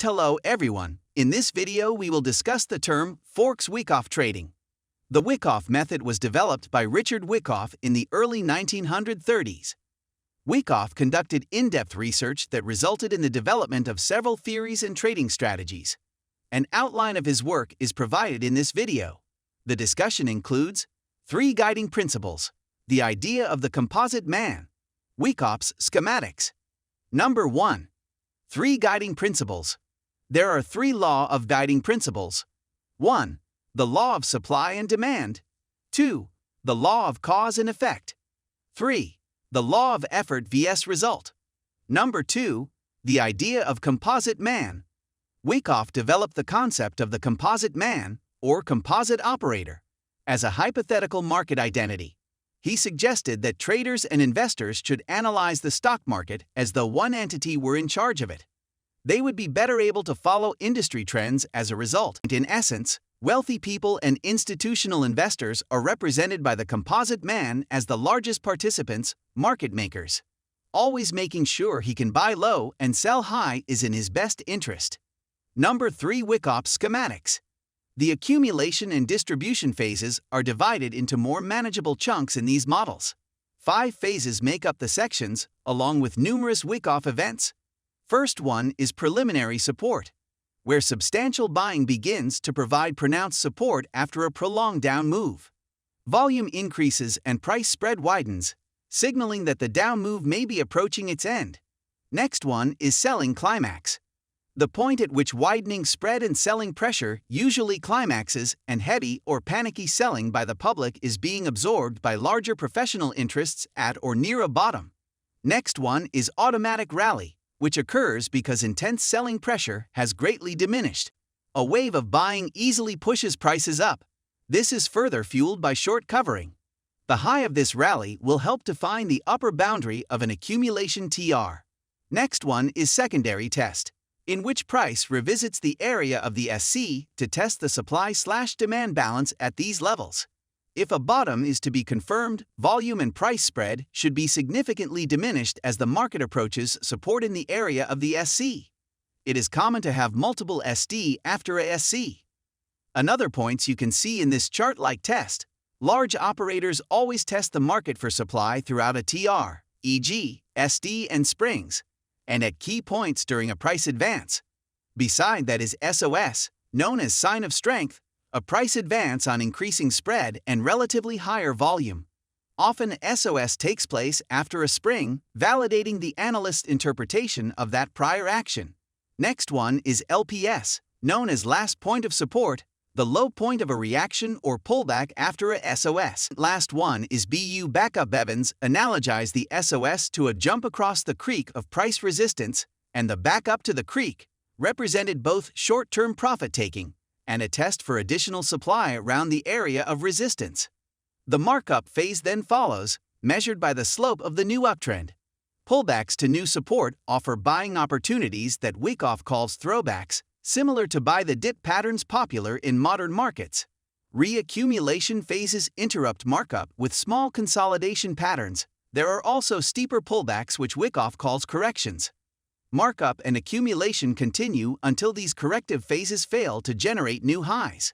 First, hello everyone. In this video we will discuss the term Forex Wyckoff trading. The Wyckoff method was developed by Richard Wyckoff in the early 1930s. Wyckoff conducted in-depth research that resulted in the development of several theories and trading strategies. An outline of his work is provided in this video. The discussion includes 3 guiding principles, the idea of the composite man, Wyckoff's schematics. Number 1. 3 guiding principles. There are 3 laws of guiding principles. 1. The law of supply and demand. 2. The law of cause and effect. 3. The law of effort vs result. Number 2. The idea of composite man. Wyckoff developed the concept of the composite man, or composite operator, as a hypothetical market identity. He suggested that traders and investors should analyze the stock market as though one entity were in charge of it. They would be better able to follow industry trends as a result. In essence, wealthy people and institutional investors are represented by the composite man as the largest participants, market makers. Always making sure he can buy low and sell high is in his best interest. Number 3. Wyckoff schematics. The accumulation and distribution phases are divided into more manageable chunks in these models. 5 phases make up the sections, along with numerous Wyckoff events. First one is preliminary support, where substantial buying begins to provide pronounced support after a prolonged down move. Volume increases and price spread widens, signaling that the down move may be approaching its end. Next one is selling climax, the point at which widening spread and selling pressure usually climaxes and heavy or panicky selling by the public is being absorbed by larger professional interests at or near a bottom. Next one is automatic rally, which occurs because intense selling pressure has greatly diminished. A wave of buying easily pushes prices up. This is further fueled by short covering. The high of this rally will help define the upper boundary of an accumulation TR. Next one is secondary test, in which price revisits the area of the SC to test the supply/demand balance at these levels. If a bottom is to be confirmed, volume and price spread should be significantly diminished as the market approaches support in the area of the SC. It is common to have multiple SD after a SC. Another points you can see in this chart-like test. Large operators always test the market for supply throughout a TR, e.g., SD and springs, and at key points during a price advance. Beside that is SOS, known as sign of strength, a price advance on increasing spread and relatively higher volume. Often SOS takes place after a spring, validating the analyst's interpretation of that prior action. Next one is LPS, known as last point of support, the low point of a reaction or pullback after a SOS. Last one is BU backup. Evans analogize the SOS to a jump across the creek of price resistance, and the backup to the creek represented both short-term profit-taking and a test for additional supply around the area of resistance. The markup phase then follows, measured by the slope of the new uptrend. Pullbacks to new support offer buying opportunities that Wyckoff calls throwbacks, similar to buy-the-dip patterns popular in modern markets. Reaccumulation phases interrupt markup with small consolidation patterns. There are also steeper pullbacks which Wyckoff calls corrections. Markup and accumulation continue until these corrective phases fail to generate new highs.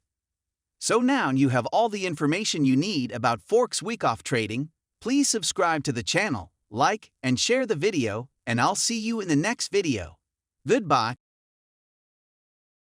So now you have all the information you need about Forex Wyckoff trading. Please subscribe to the channel, like and share the video, and I'll see you in the next video. Goodbye.